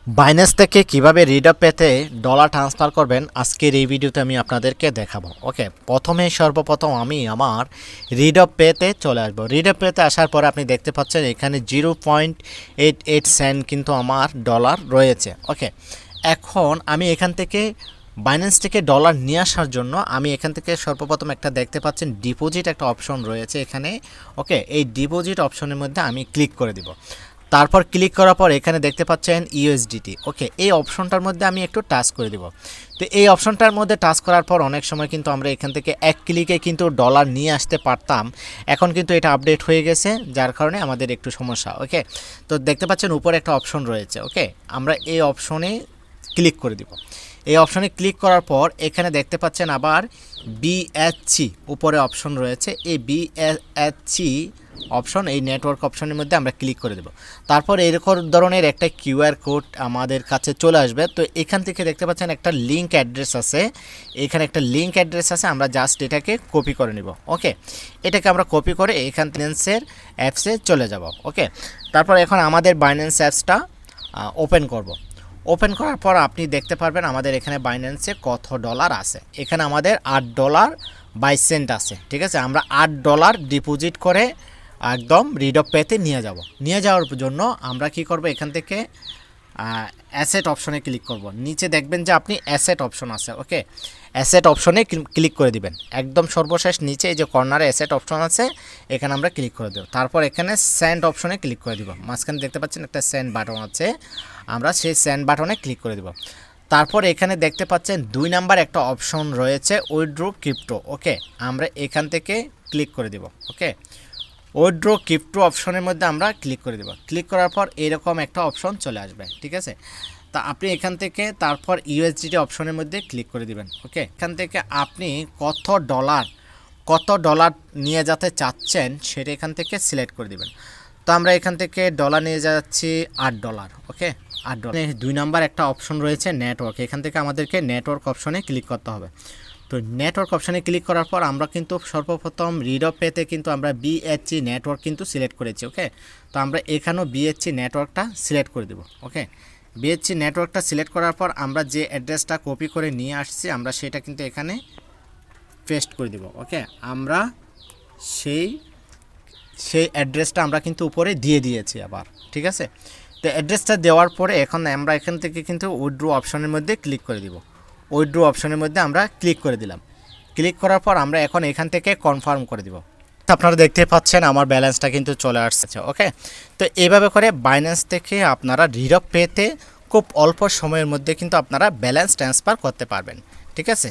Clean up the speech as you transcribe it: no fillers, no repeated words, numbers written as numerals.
Binance থেকে কিভাবে রিডপ পেতে ডলার ট্রান্সফার করবেন আজকের এই ভিডিওতে আমি আপনাদেরকে দেখাবো। ওকে, সর্বপ্রথম আমি আমার রিডপ পেতে চলে আসবো। রিডপ পেতে আসার পরে আপনি দেখতে পাচ্ছেন এখানে 0.88 সেন্ট কিন্তু আমার ডলার রয়েছে। ওকে, এখন আমি এখান থেকে বাইন্যান্স থেকে ডলার নিয়ে আসার জন্য আমি এখান থেকে সর্বপ্রথম একটা দেখতে পাচ্ছেন ডিপোজিট একটা অপশন রয়েছে এখানে। ওকে, এই ডিপোজিট অপশনের মধ্যে আমি ক্লিক করে দিব। তারপর ক্লিক করার পর এখানে দেখতে পাচ্ছেন ইউএসডিটি। ওকে, এই অপশনটার মধ্যে আমি একটু টাচ করে দিব। তো এই অপশনটার মধ্যে টাচ করার পর অনেক সময় কিন্তু আমরা এখান থেকে এক ক্লিকে কিন্তু ডলার নিয়ে আসতে পারতাম। এখন কিন্তু এটা আপডেট হয়ে গেছে, যার কারণে আমাদের একটু সমস্যা। ওকে, তো দেখতে পাচ্ছেন উপরে একটা অপশন রয়েছে। ওকে, আমরা এই অপশনে ক্লিক করে দিব। এই অপশনে ক্লিক করার পর এখানে দেখতে পাচ্ছেন আবার বিএসসি উপরে অপশন রয়েছে। এই বিএসসি অপশন, এই নেটওয়ার্ক অপশনের মধ্যে আমরা ক্লিক করে দেব। তারপর এরকম ধরনের একটা কিউআর কোড আমাদের কাছে চলে আসবে। তো এখান থেকে দেখতে পাচ্ছেন একটা লিঙ্ক অ্যাড্রেস আছে, এখানে একটা লিঙ্ক অ্যাড্রেস আছে, আমরা জাস্ট এটাকে কপি করে নিব। ওকে, এটাকে আমরা কপি করে এখান বাইন্যান্সের অ্যাপসে চলে যাব। ওকে, তারপর এখন আমাদের বাইন্যান্স অ্যাপসটা ওপেন করব। ওপেন করার পর আপনি দেখতে পারবেন আমাদের এখানে বাইন্যান্সে কত ডলার আছে। এখানে আমাদের $8.22 আছে। ঠিক আছে, আমরা $8 ডিপোজিট করে একদম রিডপ পেতে নিয়ে যাওয়ার জন্য আমরা কি করব, এখান থেকে অ্যাসেট অপশনে ক্লিক করব। নিচে দেখবেন যে আপনি অ্যাসেট অপশন আছে। ওকে, অ্যাসেট অপশনে ক্লিক করে দিবেন। একদম সর্বশেষ নিচে এই যে কর্নারে অ্যাসেট অপশন আছে, এখানে আমরা ক্লিক করে দেব। তারপর এখানে সেন্ড অপশনে ক্লিক করে দিব। মাঝখানে দেখতে পাচ্ছেন একটা সেন্ড বাটন আছে, আমরা সেই সেন্ড বাটনে ক্লিক করে দেব। তারপর এখানে দেখতে পাচ্ছেন 2 নাম্বার একটা অপশন রয়েছে উইথড্র ক্রিপ্টো। ওকে, আমরা এখান থেকে ক্লিক করে দেব। ওকে, উইথড্র ক্রিপ্টো অপশনের মধ্যে আমরা ক্লিক করে দেব। ক্লিক করার পর এরকম একটা অপশন চলে আসবে। ঠিক আছে, তা আপনি এখান থেকে তারপর ইউএসডিটি অপশনের মধ্যে ক্লিক করে দিবেন। ওকে, এখান থেকে আপনি কত ডলার নিয়ে যেতে চাচ্ছেন সেটা এখান থেকে সিলেক্ট করে দিবেন। তো আমরা এখান থেকে ডলার নিয়ে যাচ্ছি $8। ওকে, $8। 2 নাম্বার একটা অপশন রয়েছে নেটওয়ার্ক, এখান থেকে আমাদেরকে নেটওয়ার্ক অপশনে ক্লিক করতে হবে। তো নেটওয়ার্ক অপশানে ক্লিক করার পর আমরা কিন্তু সর্বপ্রথম রিডপ পেতে কিন্তু আমরা বিএসসি নেটওয়ার্ক কিন্তু সিলেক্ট করেছি। ওকে, তো আমরা এখানেও বিএসসি নেটওয়ার্কটা সিলেক্ট করে দেব। ওকে, বিএসসি নেটওয়ার্কটা সিলেক্ট করার পর আমরা যে অ্যাড্রেসটা কপি করে নিয়ে আসছি আমরা সেটা কিন্তু এখানে পেস্ট করে দেব। ওকে, আমরা সেই অ্যাড্রেসটা আমরা কিন্তু উপরে দিয়ে দিয়েছি আবার। ঠিক আছে, তো অ্যাড্রেসটা দেওয়ার পরে এখন আমরা এখান থেকে কিন্তু উইথড্র অপশনের মধ্যে ক্লিক করে দিব। উইথড্র অপশনের মধ্যে আমরা ক্লিক করে দিলাম। ক্লিক করার পর আমরা এখন এখান থেকে কনফার্ম করে দিব। আপনারা দেখতে পাচ্ছেন আমার ব্যালেন্সটা কিন্তু চলে আসছে। ওকে, তো এইভাবে করে বাইন্যান্স থেকে আপনারা রিডপ পেতে খুব অল্প সময়ের মধ্যে কিন্তু আপনারা ব্যালেন্স ট্রান্সফার করতে পারবেন। ঠিক আছে।